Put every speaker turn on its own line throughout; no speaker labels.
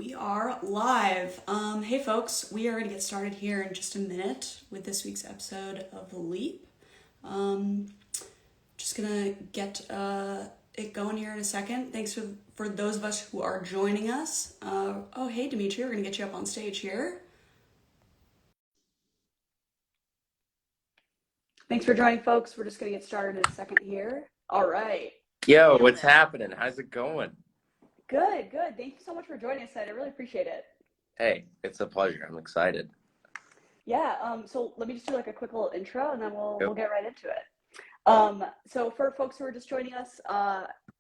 We are live. Hey folks, we are going to get started here in just a minute with this week's episode of The Leap. Just going to get it going here in a second. Thanks for those of us who are joining us. Hey Demetri, we're going to get you up on stage here. Thanks for joining, folks. We're just going to get started in a second here. All right.
Yo, what's happening? How's it going?
Good. Thank you so much for joining us tonight. I really appreciate it.
Hey, it's a pleasure. I'm excited.
Yeah, so let me just do like a quick little intro and then we'll get right into it. So for folks who are just joining us,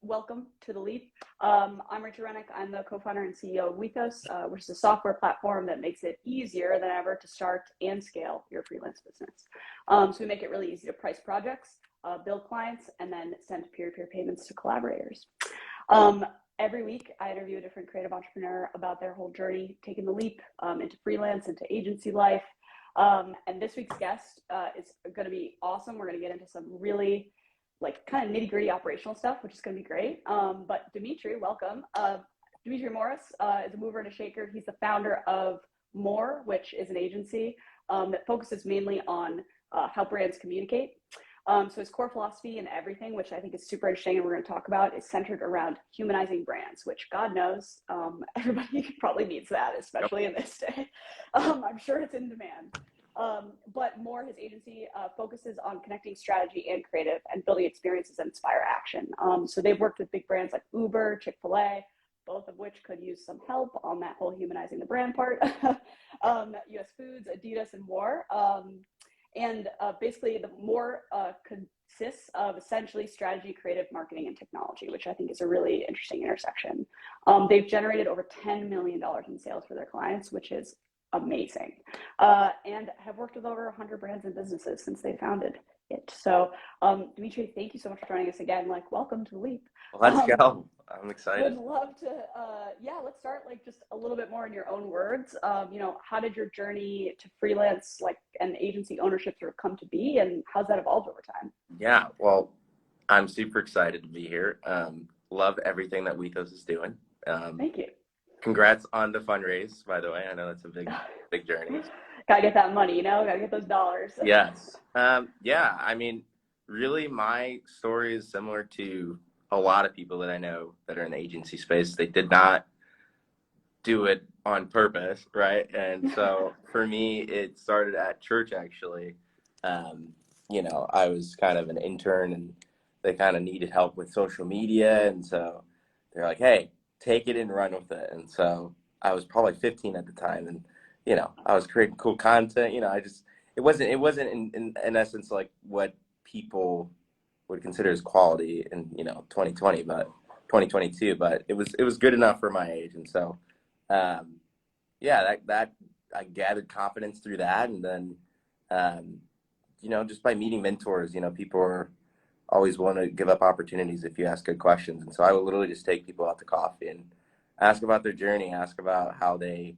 welcome to The Leap. I'm Rachel Rennick. I'm the co-founder and CEO of Wethos, which is a software platform that makes it easier than ever to start and scale your freelance business. So we make it really easy to price projects, build clients, and then send peer-to-peer payments to collaborators. Every week, I interview a different creative entrepreneur about their whole journey, taking the leap into freelance, into agency life. And this week's guest is going to be awesome. We're going to get into some really kind of nitty gritty operational stuff, which is going to be great. But Demetri, welcome. Demetri Morris is a mover and a shaker. He's the founder of MORR, which is an agency that focuses mainly on how brands communicate. So his core philosophy and everything, which I think is super interesting and we're going to talk about, is centered around humanizing brands, which God knows everybody probably needs that, especially in this day. I'm sure it's in demand. But MORR, his agency, focuses on connecting strategy and creative and building experiences that inspire action. So they've worked with big brands like Uber, Chick-fil-A, both of which could use some help on that whole humanizing the brand part. US Foods, Adidas, and more. And basically, the MORR consists of essentially strategy, creative, marketing, and technology, which I think is a really interesting intersection. They've generated over $10 million in sales for their clients, which is amazing, and have worked with over 100 brands and businesses since they founded it. So, Demetri, thank you so much for joining us again. Welcome to Leap.
Let's go. I'm excited.
Would love to, let's start just a little bit more in your own words. How did your journey to freelance, and agency ownership sort of come to be, and how's that evolved over time?
Yeah, well, I'm super excited to be here. Love everything that Wethos is doing.
Thank you.
Congrats on the fundraise, by the way. I know that's a big journey.
Gotta get that money, gotta get those dollars.
Yes. I mean, really my story is similar to a lot of people that I know that are in the agency space. They did not do it on purpose, right? And so for me, it started at church, actually. I was kind of an intern and they kind of needed help with social media. And so they're like, hey, take it and run with it. And so I was probably 15 at the time. And, I was creating cool content. It wasn't in essence like what people would consider as quality in 2020, but 2022, but it was good enough for my age. And so that I gathered confidence through that. And then just by meeting mentors, people are always willing to give up opportunities if you ask good questions. And so I would literally just take people out to coffee and ask about their journey, ask about how they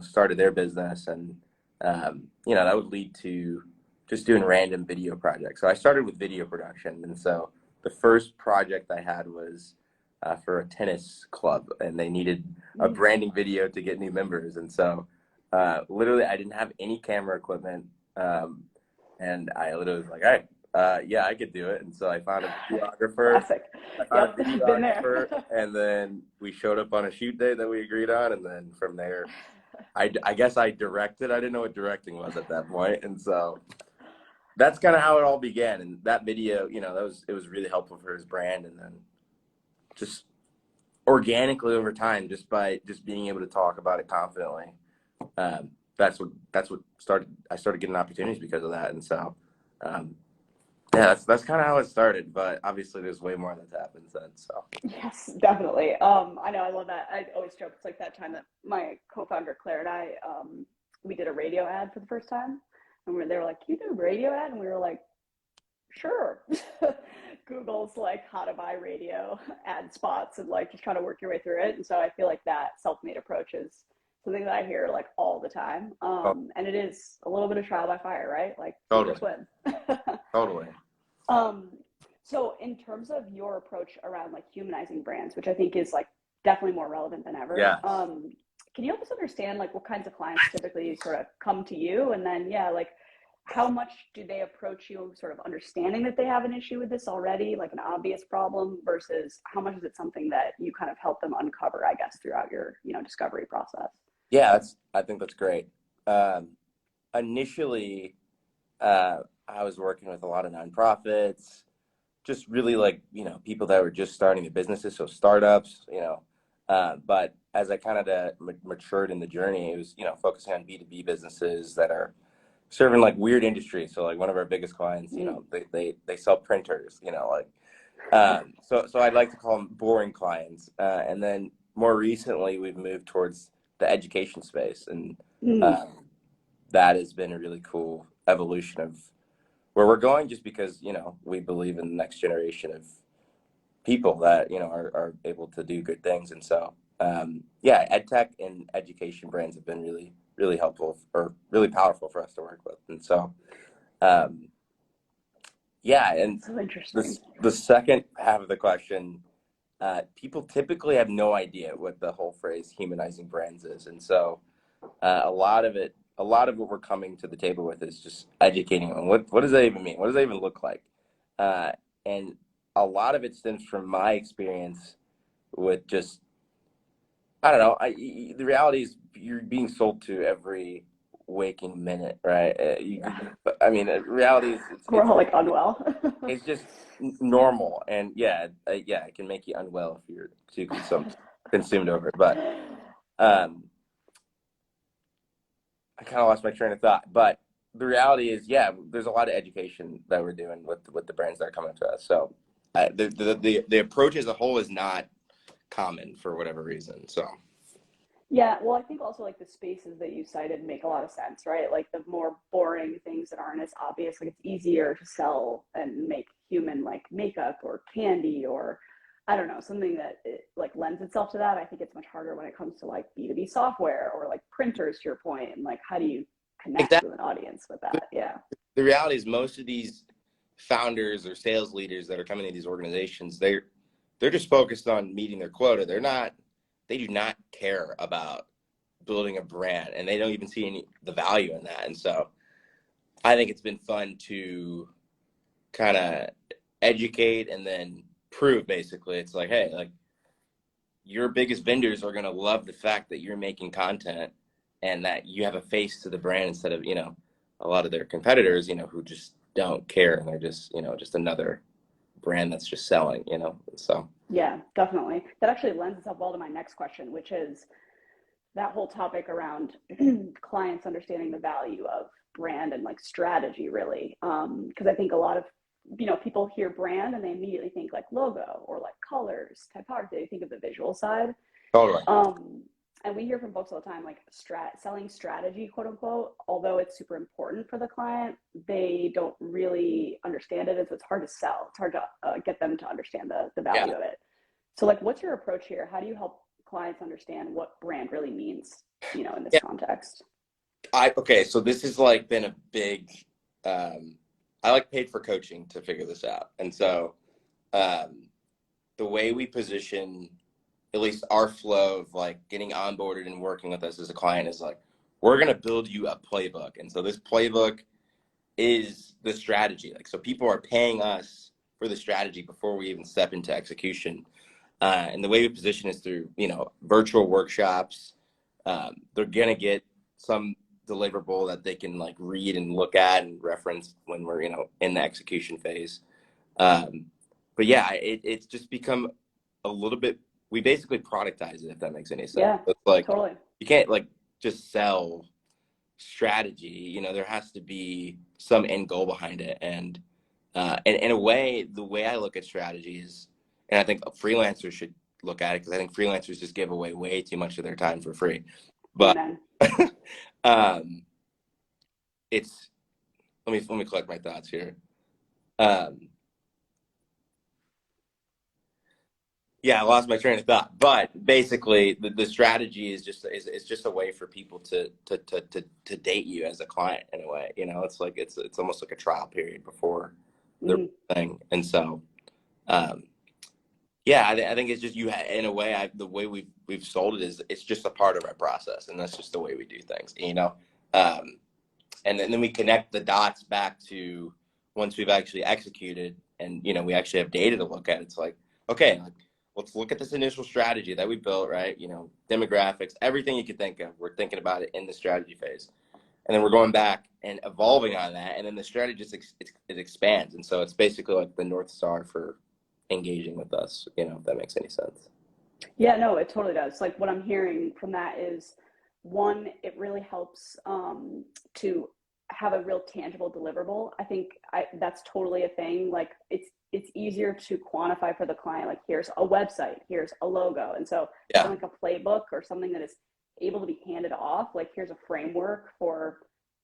started their business, and that would lead to just doing random video projects. So I started with video production. And so the first project I had was for a tennis club, and they needed a branding video to get new members. And so literally I didn't have any camera equipment. And I literally was like, all right, I could do it. And so I found a videographer.
Classic. Been there.
And then we showed up on a shoot day that we agreed on. And then from there, I guess I directed. I didn't know what directing was at that point. And so that's kind of how it all began. And that video, it was really helpful for his brand. And then just organically over time, just by being able to talk about it confidently, that's what started. I started getting opportunities because of that. And so, that's kind of how it started. But obviously, there's way more that's happened since. So
yes, definitely. I know, I love that. I always joke. It's like that time that my co-founder Claire and I, we did a radio ad for the first time. And they were like, you do a radio ad? And we were like, sure. Google's how to buy radio ad spots and just trying to work your way through it. And so I feel like that self-made approach is something that I hear all the time. And it is a little bit of trial by fire, right?
Totally.
Win.
Totally.
So in terms of your approach around humanizing brands, which I think is definitely more relevant than ever.
Yes.
can you help us understand like what kinds of clients typically sort of come to you? And then, yeah, like how much do they approach you sort of understanding that they have an issue with this already, like an obvious problem, versus how much is it something that you kind of help them uncover, I guess, throughout your, discovery process?
Yeah, I think that's great. Initially, I was working with a lot of nonprofits, just really like, people that were just starting their businesses, so startups, but as I kind of matured in the journey, it was, focusing on B2B businesses that are serving like weird industries. So like one of our biggest clients, they sell printers, so I'd like to call them boring clients. And then more recently, we've moved towards the education space, and that has been a really cool evolution of where we're going, just because, we believe in the next generation of people that, are able to do good things. And so, ed tech and education brands have been really, really helpful or really powerful for us to work with. And so, and
So interesting.
The second half of the question, people typically have no idea what the whole phrase humanizing brands is. And so a lot of what we're coming to the table with is just educating them. What does that even mean? What does that even look like? And a lot of it stems from my experience with just, I don't know. The reality is you're being sold to every waking minute, right? The reality is
We're all like unwell.
it's just normal, and it can make you unwell if you're too consumed over it. But I kind of lost my train of thought. But the reality is, there's a lot of education that we're doing with the brands that are coming to us. So the approach as a whole is not common for whatever reason. So.
Yeah, well, I think also like the spaces that you cited make a lot of sense, right? Like the more boring things that aren't as obvious, like it's easier to sell and make human like makeup or candy or I don't know, something that like lends itself to that. I think it's much harder when it comes to like B2B software or like printers, to your point, and like how do you connect with an audience with that? Yeah.
The reality is most of these founders or sales leaders that are coming to these organizations, they're just focused on meeting their quota. They do not care about building a brand, and they don't even see the value in that. And so I think it's been fun to kind of educate and then prove, basically. It's like, hey, like your biggest vendors are going to love the fact that you're making content and that you have a face to the brand instead of, a lot of their competitors, who just don't care. And they're just, just another brand that's just selling, so.
Yeah, definitely. That actually lends itself well to my next question, which is that whole topic around clients understanding the value of brand and like strategy, really. Because I think a lot of, people hear brand and they immediately think like logo or like colors, typography. They think of the visual side.
Totally.
And we hear from folks all the time, like selling strategy, quote unquote, although it's super important for the client, they don't really understand it. So it's hard to sell. It's hard to get them to understand the value of it. So like, what's your approach here? How do you help clients understand what brand really means, in this context?
So this has like been a big, I like paid for coaching to figure this out. And so the way we position at least our flow of like getting onboarded and working with us as a client is like, we're going to build you a playbook. And so this playbook is the strategy. Like, so people are paying us for the strategy before we even step into execution. And the way we position is through, virtual workshops. They're going to get some deliverable that they can like read and look at and reference when we're, in the execution phase. But it's just become a little bit, we basically productize it, if that makes any sense.
Yeah,
it's like,
totally.
You can't like just sell strategy, there has to be some end goal behind it. And in a way, the way I look at strategy is, and I think freelancers should look at it, because I think freelancers just give away way too much of their time for free. But it's, let me collect my thoughts here. I lost my train of thought. But basically, the strategy is just a way for people to date you as a client in a way. It's like it's almost like a trial period before the thing. And so, Yeah, I think it's just in a way, the way we've sold it is it's just a part of our process, and that's just the way we do things, you know. Um, and then we connect the dots back to once we've actually executed, and we actually have data to look at. It's like, okay, like, let's look at this initial strategy that we built, right? Demographics, everything you could think of. We're thinking about it in the strategy phase, and then we're going back and evolving on that, and then the strategy just it expands, and so it's basically like the North Star for engaging with us, if that makes any sense.
Yeah, no, it totally does. Like what I'm hearing from that is one, it really helps to have a real tangible deliverable. I think that's totally a thing. Like it's easier to quantify for the client. Like here's a website, here's a logo, and so having
Yeah,
like a playbook or something that is able to be handed off. Like here's a framework for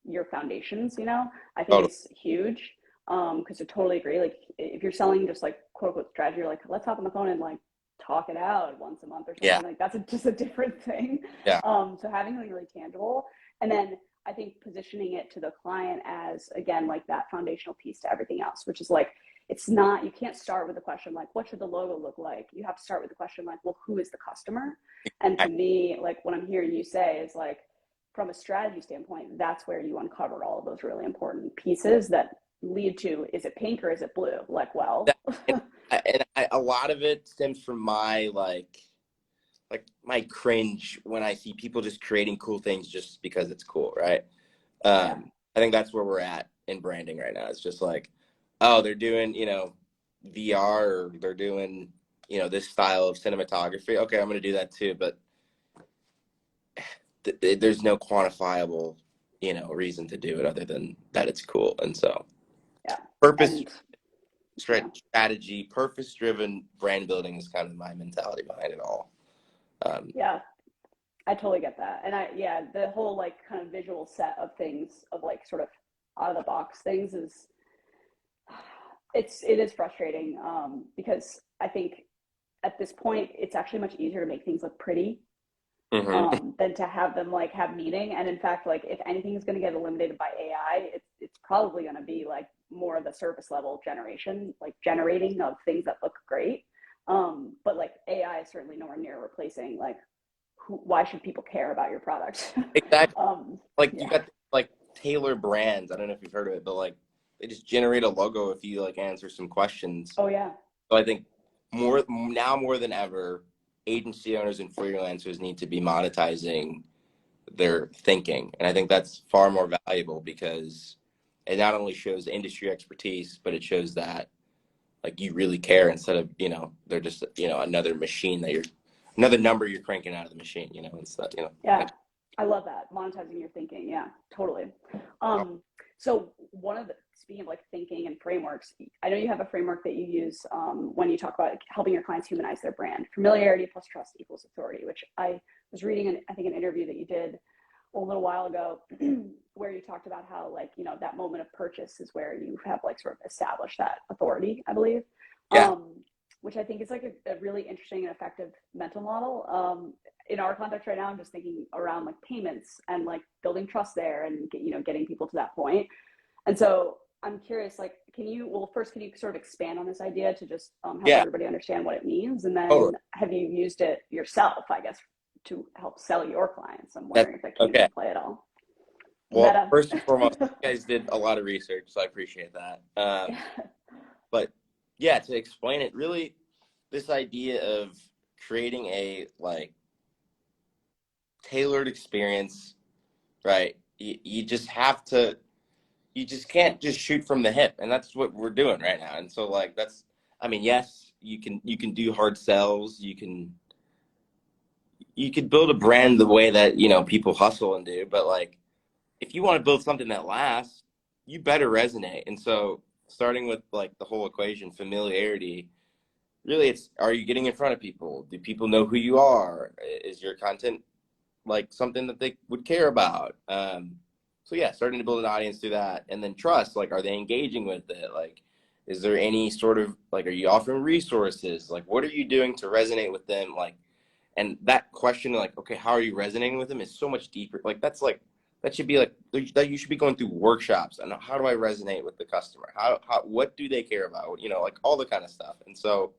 your foundations. I think
totally.
is huge. Because I totally agree. Like if you're selling just like quote unquote strategy, you're like let's hop on the phone and like talk it out once a month or
Yeah,
something like that's just a different thing.
yeah,
So having something really tangible, and then I think positioning it to the client as again like that foundational piece to everything else, which is like it's not, you can't start with the question like what should the logo look like. You have to start with the question like, well, who is the customer? And to me, like what I'm hearing you say is like from a strategy standpoint, that's where you uncover all of those really important pieces that lead to, is it pink or is it blue? Like, well,
a lot of it stems from my my cringe when I see people just creating cool things just because it's cool, right?
yeah,
I think that's where we're at in branding right now. It's just like, oh, they're doing, VR, or they're doing, this style of cinematography. Okay, I'm going to do that too. But there's no quantifiable, reason to do it other than that it's cool. And so
yeah.
purpose,
And yeah,
strategy, purpose driven brand building is kind of my mentality behind it all. Um,
yeah, I totally get that. And yeah, the whole like kind of visual set of things of like sort of out of the box things is, it is frustrating because I think at this point it's actually much easier to make things look pretty
mhm.
than to have them like have meaning. And in fact, like if anything is going to get eliminated by AI, it's probably going to be like more of the surface level generation, like generating of things that look great. But like AI is certainly nowhere near replacing like why should people care about your product?
Exactly. Like you
Yeah.
got like Taylor Brands. I don't know if you've heard of it, but like they just generate a logo if you like answer some questions.
Oh yeah.
So I think more than ever, agency owners and freelancers need to be monetizing their thinking, and I think that's far more valuable because it not only shows industry expertise, but it shows that like you really care instead of they're just another machine that you're another number you're cranking out of the machine. Instead
Yeah, I love that. Monetizing your thinking. Yeah, totally. So one of the, speaking of like thinking and frameworks, I know you have a framework that you use when you talk about helping your clients humanize their brand. Familiarity plus trust equals authority, which I was reading, I think, an interview that you did a little while ago where you talked about how like, that moment of purchase is where you have like sort of established that authority, I believe.
yeah,
Um, which I think is like a really interesting and effective mental model. In our context right now, I'm just thinking around like payments and like building trust there and getting people to that point. And so I'm curious, like, first, can you sort of expand on this idea to just help
yeah,
everybody understand what it means? And
totally.
then have you used it yourself, I guess, to help sell your clients? I'm
That's
wondering if it came
okay.
into play at all.
Well,
Meta.
first and foremost, you guys did a lot of research, so I appreciate that.
Yeah.
But yeah, to explain it, really, this idea of creating a like tailored experience, right? You just have to, you just can't just shoot from the hip, and that's what we're doing right now. And so, like, I mean, yes, you can do hard sells, you could build a brand the way that people hustle and do, but like if you want to build something that lasts, you better resonate. And so, starting with like the whole equation, familiarity, really, it's, are you getting in front of people? Do people know who you are? Is your content like something that they would care about? So yeah, starting to build an audience through that, and then trust. Like, are they engaging with it? Like, is there any sort of like, are you offering resources? Like, what are you doing to resonate with them? Like, and that question, like, okay, how are you resonating with them, is so much deeper. Like, that's like, that should be like, that you should be going through workshops. And how do I resonate with the customer? What do they care about? Like all the kind of stuff. And so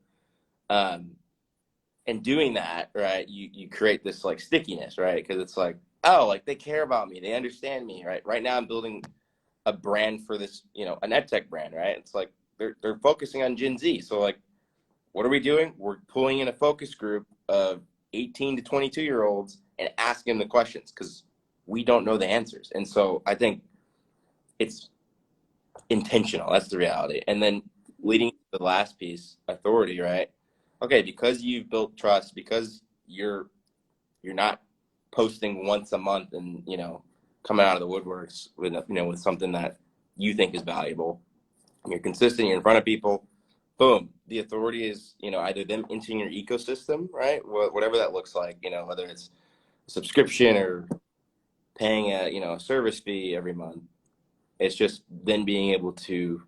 And doing that, right, you create this like stickiness, right? Because it's like, oh, like they care about me, they understand me, right? Right now, I'm building a brand for this, an ed tech brand, right? It's like they're focusing on Gen Z, so like, what are we doing? We're pulling in a focus group of 18 to 22-year-olds and asking them the questions because we don't know the answers, and so I think it's intentional. That's the reality. And then leading to the last piece, authority, right? Okay, because you've built trust, because you're not posting once a month and coming out of the woodworks with with something that you think is valuable. And you're consistent. You're in front of people. Boom. The authority is either them entering your ecosystem, right? Whatever that looks like. Whether it's a subscription or paying a service fee every month. It's just then being able to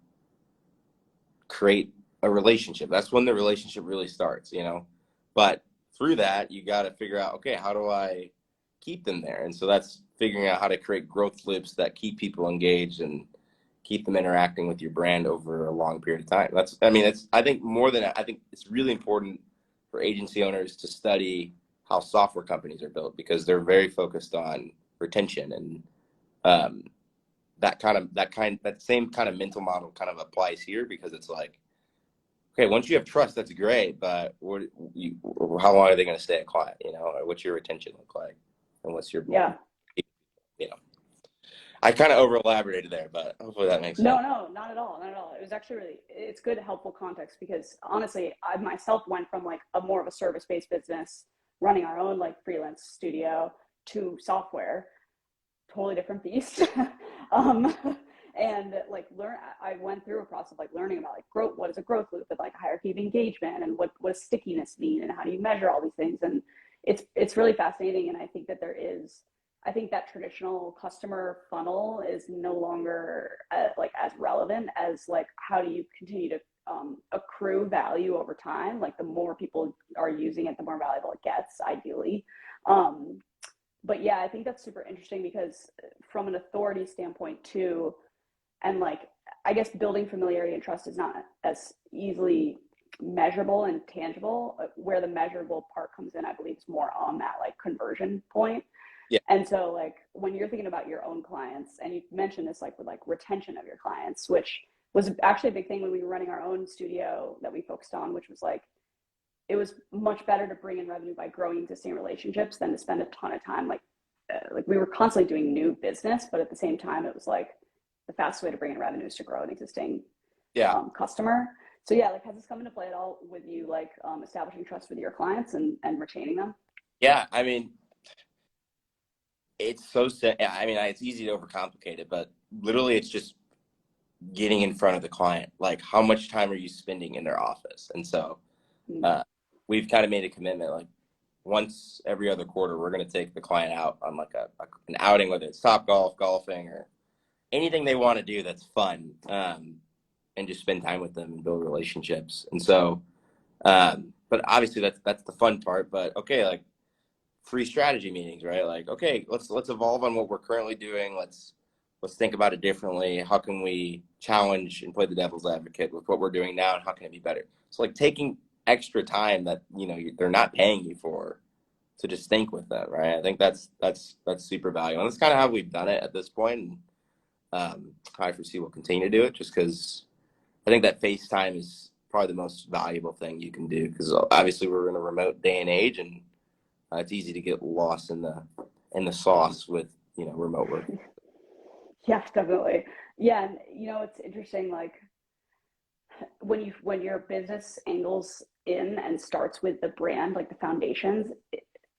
create a relationship. That's when the relationship really starts, But through that, you got to figure out, okay, how do I keep them there? And so that's figuring out how to create growth loops that keep people engaged and keep them interacting with your brand over a long period of time. I think more than that, I think it's really important for agency owners to study how software companies are built because they're very focused on retention and that same kind of mental model kind of applies here because it's like, okay, once you have trust, that's great, but how long are they going to stay a client? Or what's your retention look like, and what's your you know? I kind of over elaborated there, but hopefully that makes sense.
No, not at all, not at all. It was actually it's good, helpful context because honestly, I myself went from like a more of a service-based business, running our own like freelance studio to software, totally different beast. um, and like I went through a process of like learning about like growth, what is a growth loop, and like hierarchy of engagement, and what does stickiness mean, and how do you measure all these things, and it's really fascinating. And I think that I think that traditional customer funnel is no longer like as relevant as like how do you continue to accrue value over time. Like the more people are using it, the more valuable it gets, ideally. But yeah, I think that's super interesting because from an authority standpoint too, and like I guess building familiarity and trust is not as easily measurable and tangible. Where the measurable part comes in, I believe, is more on that like conversion point.
Yeah.
And so like when you're thinking about your own clients, and you mentioned this like with like retention of your clients, which was actually a big thing when we were running our own studio that we focused on, which was like it was much better to bring in revenue by growing existing relationships than to spend a ton of time like we were constantly doing new business, but at the same time it was like the fastest way to bring in revenue is to grow an existing customer. So yeah, like has this come into play at all with you, like establishing trust with your clients and retaining them?
Yeah, I mean, it's so I mean, it's easy to overcomplicate it, but literally it's just getting in front of the client. Like, how much time are you spending in their office? And so we've kind of made a commitment, like once every other quarter, we're going to take the client out on like an outing, whether it's Topgolf, golfing, or anything they want to do that's fun, and just spend time with them and build relationships. And so, but obviously that's the fun part. But okay, like free strategy meetings, right? Like, okay, let's evolve on what we're currently doing. Let's think about it differently. How can we challenge and play the devil's advocate with what we're doing now, and how can it be better? So like taking extra time that they're not paying you for to just think with them, right? I think that's super valuable, and that's kind of how we've done it at this point. And I foresee we'll continue to do it just because I think that FaceTime is probably the most valuable thing you can do because obviously we're in a remote day and age, and it's easy to get lost in the sauce with remote work.
Yeah, definitely. Yeah, and it's interesting. Like when your business angles in and starts with the brand, like the foundations,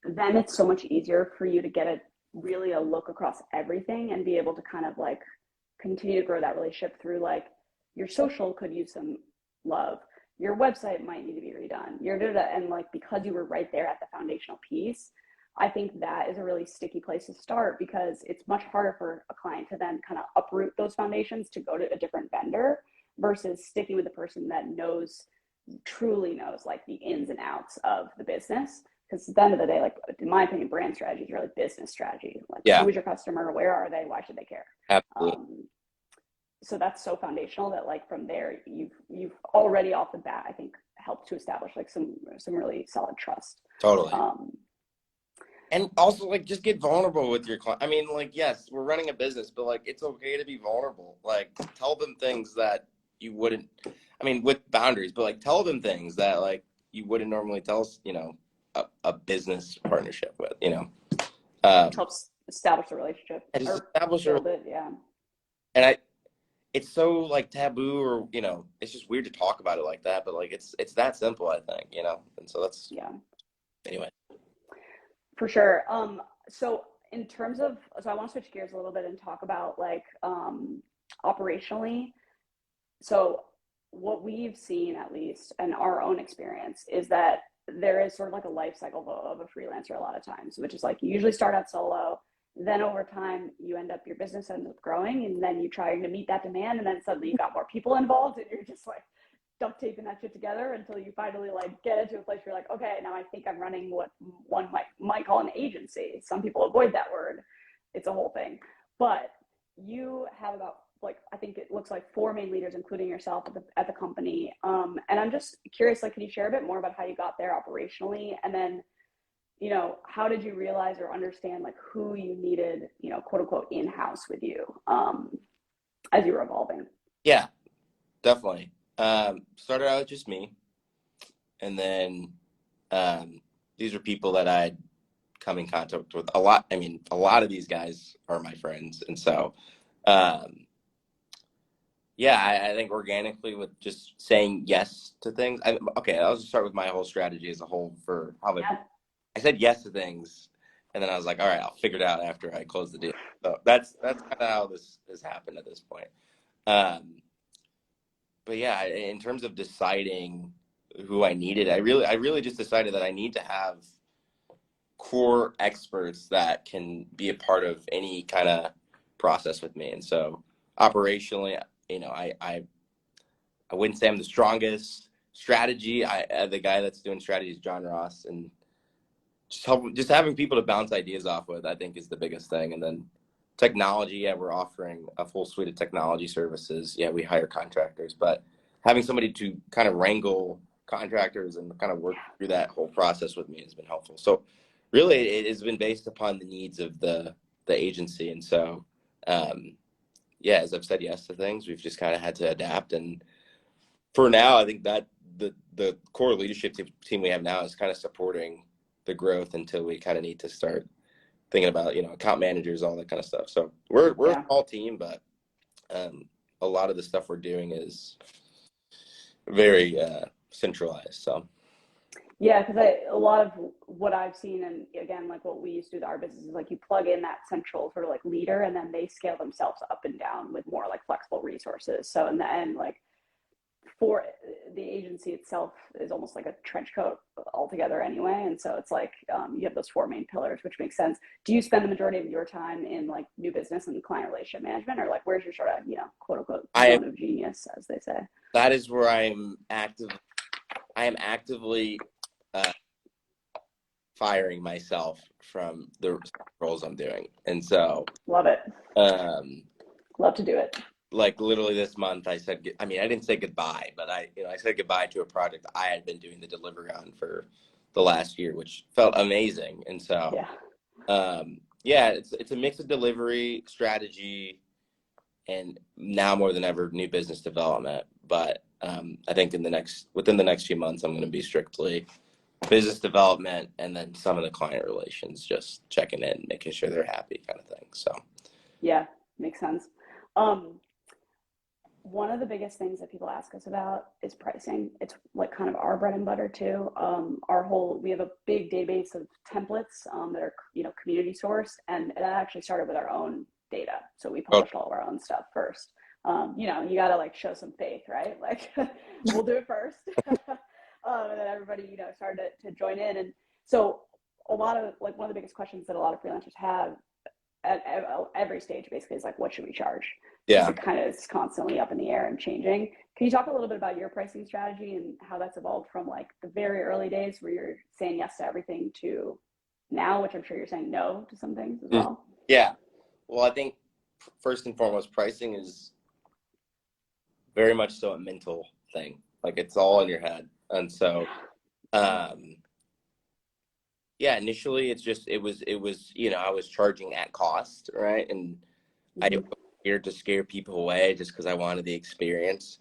then it's so much easier for you to get a look across everything and be able to kind of like continue to grow that relationship through like your social could use some love, your website might need to be redone, and like because you were right there at the foundational piece, I think that is a really sticky place to start because it's much harder for a client to then kind of uproot those foundations to go to a different vendor versus sticking with the person that truly knows like the ins and outs of the business. Because at the end of the day, like in my opinion, brand strategy is really business strategy. Like, who is your customer? Where are they? Why should they care?
Absolutely.
so that's so foundational that like from there you've already off the bat, I think, helped to establish like some really solid trust.
Totally. And also, like, just get vulnerable with your client. I mean, like, yes, we're running a business, but like, it's okay to be vulnerable. Like, tell them things that you wouldn't, I mean, with boundaries, but like, tell them things that like you wouldn't normally tell, you know, a business partnership with, you know.
Helps establish the relationship
And just
or
establish
build it. Yeah.
And it's so like taboo, or, you know, it's just weird to talk about it like that, but like, it's that simple, I think, you know. And so that's,
Yeah.
anyway.
For sure. So in terms of, so I want to switch gears a little bit and talk about like operationally. So what we've seen, at least in our own experience, is that there is sort of like a life cycle of a freelancer a lot of times, which is like you usually start out solo, then over time you end up, your business ends up growing, and then you trying to meet that demand, and then suddenly you've got more people involved, and you're just like duct taping that shit together until you finally like get into a place where you're like, okay, now I think I'm running what one might call an agency. Some people avoid that word. It's a whole thing. But you have about, like, I think it looks like 4 main leaders, including yourself at the company. And I'm just curious, like, can you share a bit more about how you got there operationally? And then, you know, how did you realize or understand like who you needed, you know, quote unquote, in-house with you as you were evolving?
Yeah, definitely. Started out with just me, and then these are people that I'd come in contact with a lot. I mean, a lot of these guys are my friends, and so yeah, I think organically with just saying yes to things. Okay, I'll just start with my whole strategy as a whole for how I said yes to things, and then I was like, all right, I'll figure it out after I close the deal. So that's kind of how this has happened at this point. But yeah, in terms of deciding who I needed, I really just decided that I need to have core experts that can be a part of any kind of process with me. And so operationally, you know, I wouldn't say I'm the strongest strategy. The guy that's doing strategy is John Ross, and just having people to bounce ideas off with, I think, is the biggest thing. And then technology, yeah, we're offering a full suite of technology services. Yeah, we hire contractors, but having somebody to kind of wrangle contractors and kind of work through that whole process with me has been helpful. So really, it has been based upon the needs of the agency. And so, yeah, as I've said yes to things, we've just kind of had to adapt. And for now, I think that the core leadership team we have now is kind of supporting the growth until we kind of need to start thinking about, you know, account managers, all that kind of stuff. So we're a small team, but a lot of the stuff we're doing is very centralized. So
yeah, because a lot of what I've seen, and again, like what we used to do with our business is like you plug in that central sort of like leader, and then they scale themselves up and down with more like flexible resources. So in the end, like for the agency itself is almost like a trench coat altogether anyway. And so it's like you have those 4 main pillars, which makes sense. Do you spend the majority of your time in like new business and client relationship management, or like where's your sort of, you know, quote unquote zone of genius, as they say?
That is where I am actively firing myself from the roles I'm doing. And so
love it. Love to do it.
Like literally this month, I didn't say goodbye, but I said goodbye to a project I had been doing the delivery on for the last year, which felt amazing. And so, yeah, it's a mix of delivery, strategy, and now more than ever, new business development. But I think within the next few months, I'm going to be strictly business development, and then some of the client relations, just checking in, making sure they're happy, kind of thing. So,
yeah, makes sense. One of the biggest things that people ask us about is pricing. It's like kind of our bread and butter too. We have a big database of templates that are, you know, community sourced, and that actually started with our own data. So we published all of our own stuff first. You know, you got to like show some faith, right? Like we'll do it first. And then everybody, you know, started to join in. And so a lot of like, one of the biggest questions that a lot of freelancers have at every stage basically is like, what should we charge?
yeah,
it kind of is constantly up in the air and changing. Can you talk a little bit about your pricing strategy and how that's evolved from like the very early days where you're saying yes to everything to now, which I'm sure you're saying no to some things as well?
Yeah. Well, I think first and foremost, pricing is very much so a mental thing. Like it's all in your head. And so, yeah, initially it was, I was charging at cost, right? And I was here to scare people away just because I wanted the experience.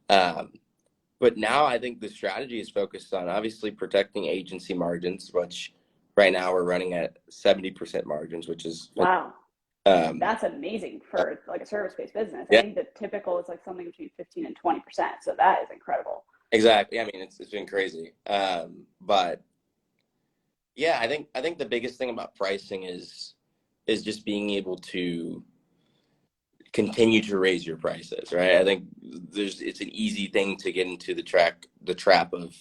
But now I think the strategy is focused on obviously protecting agency margins, which right now we're running at 70% margins, which is
wow. That's amazing for like a service-based business. I
yeah,
think the typical is like something between 15 and 20%. So that is incredible.
exactly. I mean, it's been crazy. But yeah, I think the biggest thing about pricing is just being able to continue to raise your prices, right? I think it's an easy thing to get into the trap of,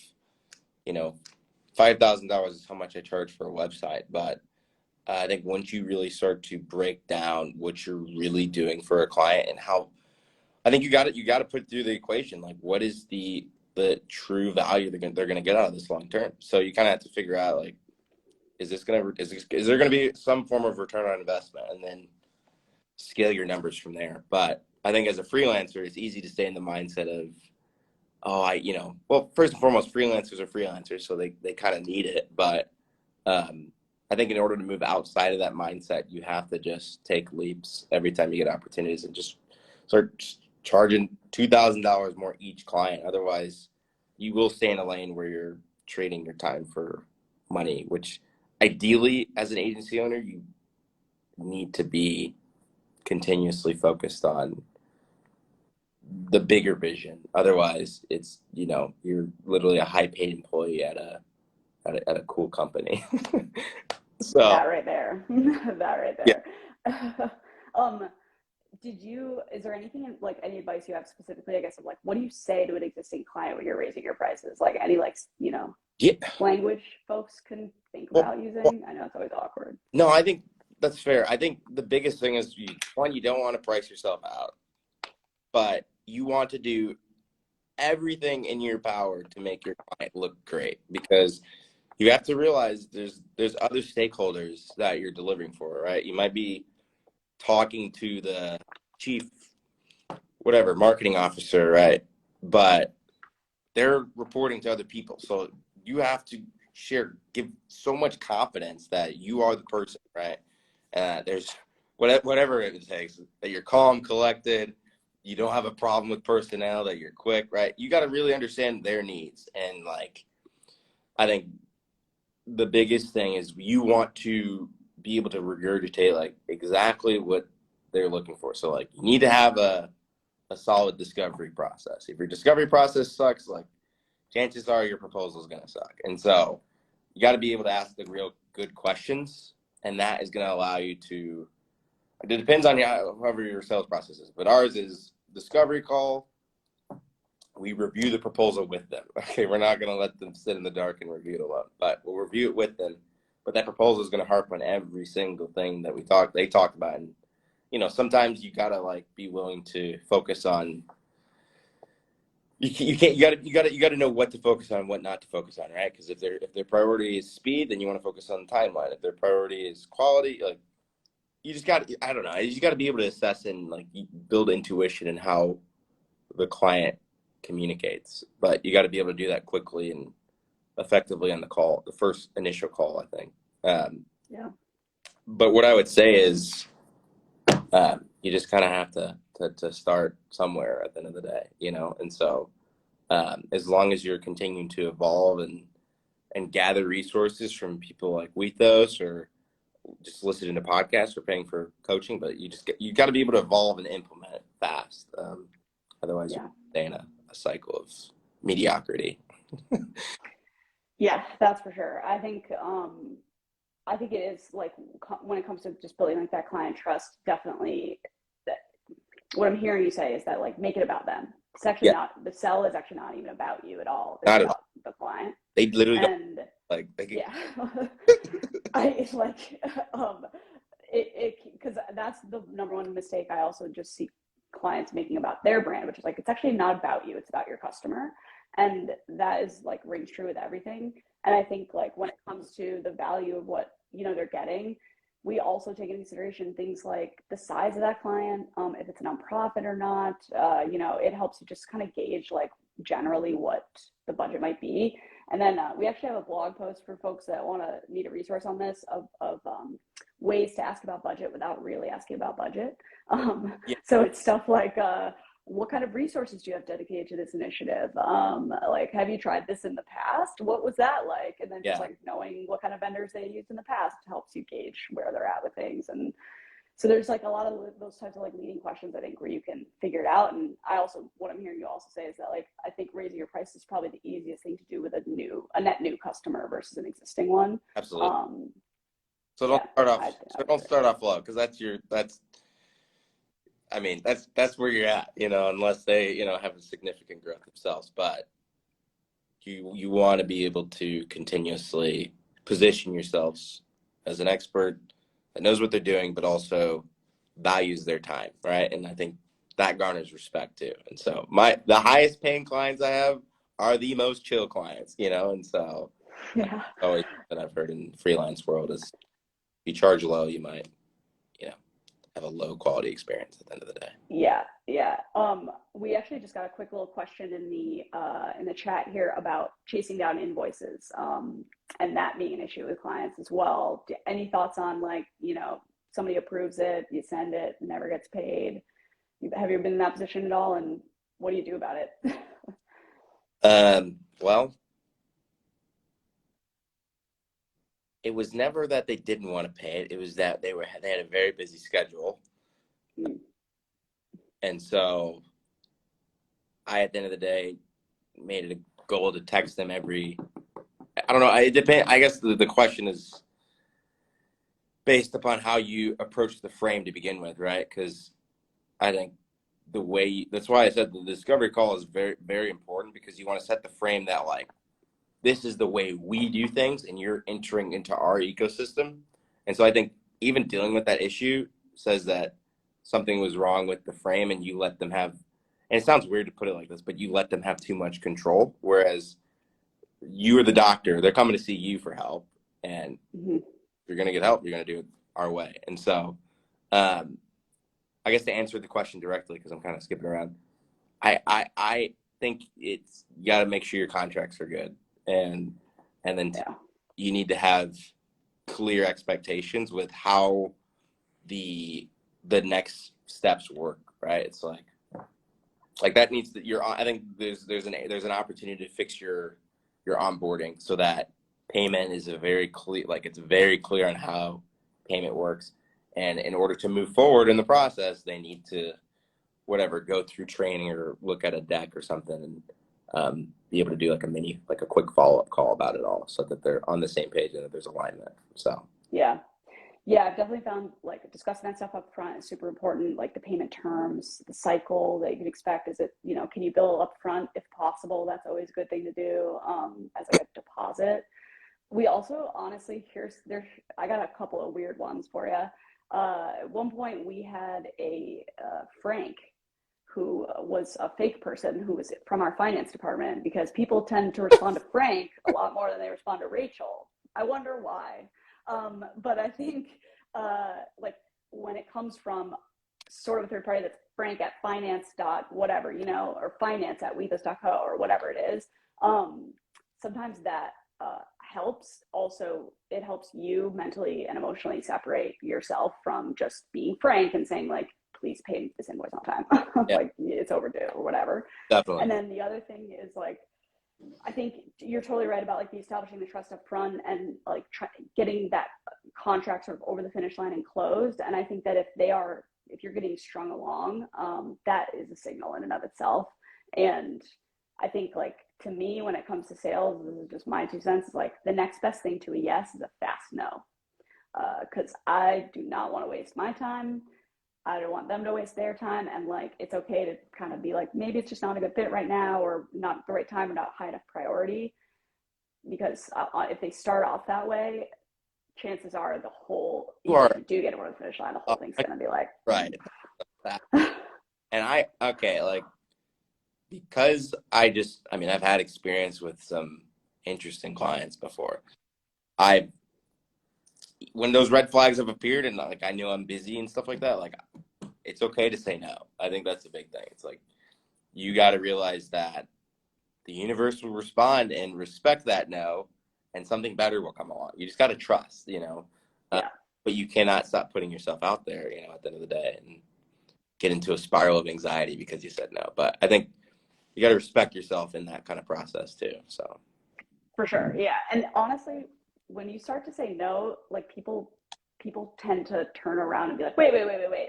$5,000 is how much I charge for a website, but I think once you really start to break down what you're really doing for a client and how, I think you got to put through the equation, like what is the true value they're gonna get out of this long term. So you kind of have to figure out like, is there gonna be some form of return on investment, and then scale your numbers from there. But I think as a freelancer, it's easy to stay in the mindset of, well, first and foremost, freelancers are freelancers, so they kind of need it. But I think in order to move outside of that mindset, you have to just take leaps every time you get opportunities and just start charging $2,000 more each client. Otherwise, you will stay in a lane where you're trading your time for money, which ideally, as an agency owner, you need to be continuously focused on the bigger vision. Otherwise, it's, you're literally a high paid employee at a cool company. So
That right there. That right
yeah.
there. Is there anything like any advice you have specifically, I guess, of like, what do you say to an existing client when you're raising your prices? Like any
Yeah.
language folks can think
Well,
about using? I know it's always awkward.
no, I think that's fair. I think the biggest thing is you don't want to price yourself out, but you want to do everything in your power to make your client look great, because you have to realize there's other stakeholders that you're delivering for, right? You might be talking to the chief whatever marketing officer, right? But they're reporting to other people. So you have to give so much confidence that you are the person, right? There's whatever it takes, that you're calm, collected, you don't have a problem with personnel, that you're quick, right? You got to really understand their needs. And like, I think the biggest thing is you want to be able to regurgitate like exactly what they're looking for. So like you need to have a solid discovery process. If your discovery process sucks, like chances are your proposal is going to suck. And so you got to be able to ask the real good questions. And that is going to allow you to, it depends on however your sales process is, but ours is discovery call. We review the proposal with them. Okay. We're not going to let them sit in the dark and review it alone, but we'll review it with them. But that proposal is going to harp on every single thing that they talked about. And, sometimes you got to like be willing to focus on, you got to know what to focus on, what not to focus on, right? Because if their priority is speed, then you want to focus on the timeline. If their priority is quality, like you just got to, I don't know, you just got to be able to assess and like build intuition in how the client communicates. But you got to be able to do that quickly and effectively on the first initial call, I think.
Yeah.
But what I would say is, you just kind of have to start somewhere at the end of the day, and so as long as you're continuing to evolve and gather resources from people like Wethos, or just listening to podcasts or paying for coaching, but you got to be able to evolve and implement fast. Otherwise you stay in a cycle of mediocrity.
Yeah, that's for sure. I think it is like when it comes to just building like that client trust, definitely that what I'm hearing you say is that like make it about them. It's actually not, the sell is actually not even about you at all. It's
Not at
about
all.
the client.
They literally
And
like
yeah, it's like, because that's the number one mistake I also just see clients making about their brand, which is like, it's actually not about you, it's about your customer. And that is like rings true with everything. And I think like when it comes to the value of what, they're getting, we all also take into consideration things like the size of that client, if it's a nonprofit or not. It helps you just kind of gauge like generally what the budget might be. And then we actually have a blog post for folks that need a resource on this of ways to ask about budget without really asking about budget.
Yeah.
So it's stuff like, what kind of resources do you have dedicated to this initiative? Like, have you tried this in the past? What was that like? And then just like knowing what kind of vendors they used in the past helps you gauge where they're at with things. And so there's like a lot of those types of like leading questions, I think, where you can figure it out. And what I'm hearing you also say is that like, I think raising your price is probably the easiest thing to do with a net new customer versus an existing one.
Absolutely. So don't start off low, because that's where you're at, unless they, have a significant growth themselves. But you want to be able to continuously position yourselves as an expert that knows what they're doing, but also values their time, right? And I think that garners respect too. And so the highest paying clients I have are the most chill clients, and so always that I've heard in the freelance world is, if you charge low, you might, have a low quality experience at the end of the day.
Yeah. We actually just got a quick little question in the chat here about chasing down invoices, and that being an issue with clients as well. Any thoughts on like, somebody approves it, you send it, never gets paid? Have you been in that position at all, and what do you do about it?
Well, it was never that they didn't want to pay it. It was that they had a very busy schedule. And so I, at the end of the day, made it a goal to text them I don't know. It depends. I guess the question is based upon how you approach the frame to begin with, right? Because I think that's why I said the discovery call is very, very important, because you want to set the frame that like, this is the way we do things, and you're entering into our ecosystem. And so I think even dealing with that issue says that something was wrong with the frame, and you let them have, and it sounds weird to put it like this, but you let them have too much control. Whereas you are the doctor, they're coming to see you for help, and if you're going to get help, you're going to do it our way. And so I guess to answer the question directly, because I'm kind of skipping around, I think you got to make sure your contracts are good. And then you need to have clear expectations with how the next steps work, right? It's like that needs to, I think there's an opportunity to fix your onboarding so that payment is it's very clear on how payment works. And in order to move forward in the process, they need to go through training or look at a deck or something, and be able to do like a quick follow-up call about it all, so that they're on the same page and that there's alignment. So
I've definitely found like discussing that stuff up front is super important. Like the payment terms, the cycle that you can expect. Is it, can you bill up front if possible? That's always a good thing to do, as like a deposit. We also, honestly, I got a couple of weird ones for you. At one point we had a Frank, who was a fake person who was from our finance department, because people tend to respond to Frank a lot more than they respond to Rachel. I wonder why. But I think like when it comes from sort of a third party that's Frank at finance dot whatever, or finance at weethos.co or whatever it is, sometimes that helps. Also, it helps you mentally and emotionally separate yourself from just being Frank and saying like, please pay this invoice on time. Like it's overdue or whatever.
Definitely.
And then the other thing is like, I think you're totally right about like establishing the trust up front and like getting that contract sort of over the finish line and closed. And I think that if you're getting strung along, that is a signal in and of itself. And I think like, to me, when it comes to sales, this is just my 2 cents, like the next best thing to a yes is a fast no. Because I do not want to waste my time. I don't want them to waste their time. And like, it's okay to kind of be like, maybe it's just not a good fit right now, or not the right time, or not high enough priority. Because if they start off that way, chances are if you do get over the finish line, the whole thing's going to be like,
right. And because I've had experience with some interesting clients before. when those red flags have appeared and like I know I'm busy and stuff like that, like it's okay to say no. I think that's a big thing. It's like you got to realize that the universe will respond and respect that no, and something better will come along. You just got to trust,
Yeah.
But you cannot stop putting yourself out there, at the end of the day, and get into a spiral of anxiety because you said no. But I think you got to respect yourself in that kind of process too. So
For sure. Yeah. And honestly, when you start to say no, like people tend to turn around and be like, wait.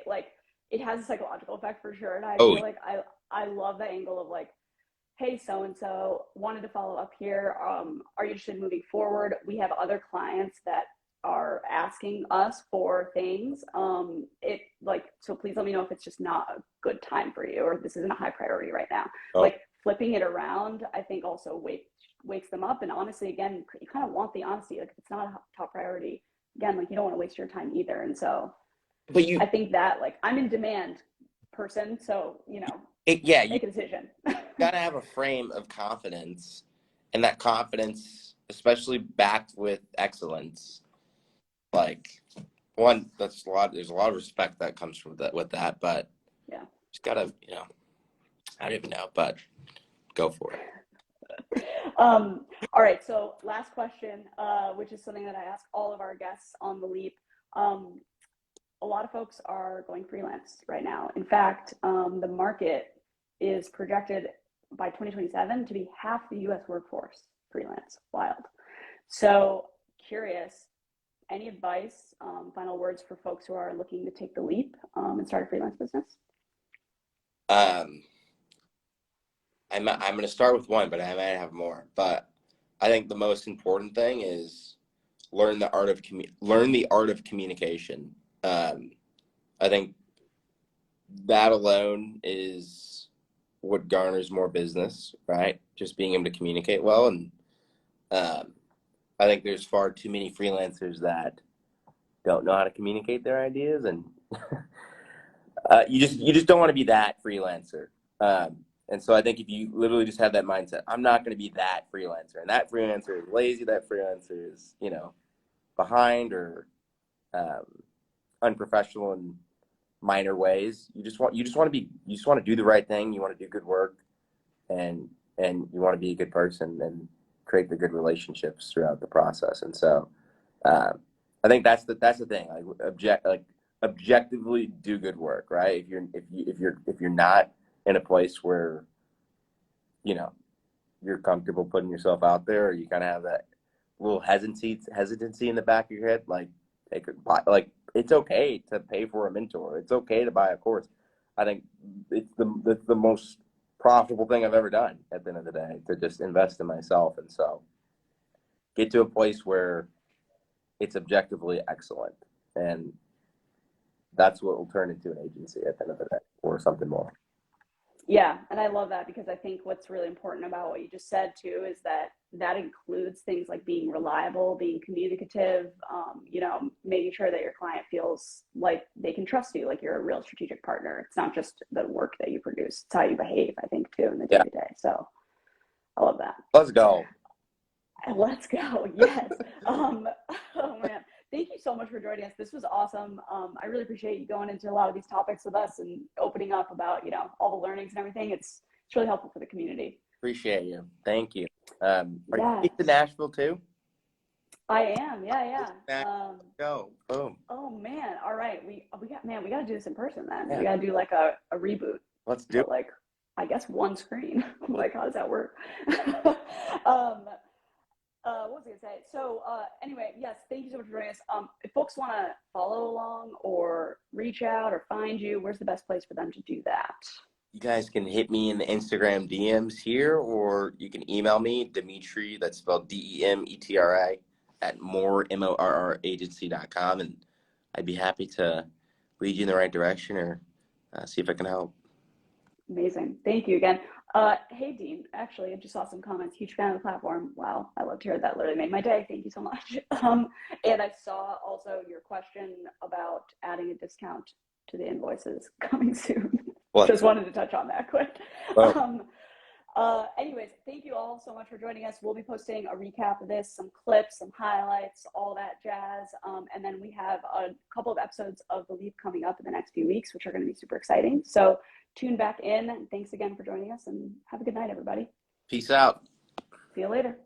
Like it has a psychological effect for sure. And I
oh
feel like I love the angle of like, hey, so and so wanted to follow up here. Are you interested in moving forward? We have other clients that are asking us for things. So please let me know if it's just not a good time for you or this isn't a high priority right now.
oh
Like flipping it around, I think also wakes them up. And honestly, again, you kind of want the honesty. Like if it's not a top priority, again, like you don't want to waste your time either. And so
but you
I think that like I'm in demand person, so
yeah, you
make a decision.
got to have a frame of confidence, and that confidence, especially backed with excellence, like one, that's a lot. There's a lot of respect that comes from that with that, but
Yeah.
just gotta, I don't even know, but go for it.
All right, so last question, which is something that I ask all of our guests on the Leap. A lot of folks are going freelance right now. In fact, the market is projected by 2027 to be half the US workforce freelance. Wild. So curious, any advice, final words for folks who are looking to take the leap and start a freelance business?
Um, I'm going to start with one, but I might have more. But I think the most important thing is learn the art of communication. I think that alone is what garners more business, right? Just being able to communicate well. And I think there's far too many freelancers that don't know how to communicate their ideas, and you just don't want to be that freelancer. And so I think if you literally just have that mindset, I'm not going to be that freelancer, and that freelancer is lazy, that freelancer is behind or unprofessional in minor ways. You just want to do the right thing. You want to do good work, and you want to be a good person and create the good relationships throughout the process. And so I think that's the thing. Objectively do good work, right? If you're not in a place where you're comfortable putting yourself out there, or you kind of have that little hesitancy in the back of your head, like it's okay to pay for a mentor. It's okay to buy a course. I think it's the most profitable thing I've ever done at the end of the day, to just invest in myself. And so get to a place where it's objectively excellent, and that's what will turn into an agency at the end of the day, or something more.
Yeah, and I love that because I think what's really important about what you just said too is that includes things like being reliable, being communicative, making sure that your client feels like they can trust you, like you're a real strategic partner. It's not just the work that you produce, it's how you behave, I think, too, in the day to day. So I love that.
Let's go.
Let's go. Yes. Oh man. Thank you so much for joining us. This was awesome. I really appreciate you going into a lot of these topics with us and opening up about, all the learnings and everything. It's really helpful for the community.
Appreciate you. Thank you. Are
Yeah.
you to Nashville too?
I am. Yeah.
Go. Boom.
Oh man. All right. We got to do this in person then.
Yeah.
We got to do like a reboot.
Let's do it.
Like, I guess one screen. Like, how does that work? What was I gonna say? So anyway, yes, thank you so much for joining us. If folks want to follow along or reach out or find you, where's the best place for them to do that?
You guys can hit me in the Instagram DMs here, or you can email me, Demetri, that's spelled DEMETRI, at MORR, MORR Agency.com, and I'd be happy to lead you in the right direction or see if I can help.
Amazing. Thank you again. Hey, Dean, actually, I just saw some comments. Huge fan of the platform. Wow, I love to hear that. Literally made my day. Thank you so much. And I saw also your question about adding a discount to the invoices coming soon. Just wanted to touch on that quick. Anyways, thank you all so much for joining us. We'll be posting a recap of this, some clips, some highlights, all that jazz. And then we have a couple of episodes of The Leap coming up in the next few weeks, which are going to be super exciting. So tune back in. Thanks again for joining us, and have a good night, everybody.
Peace out.
See you later.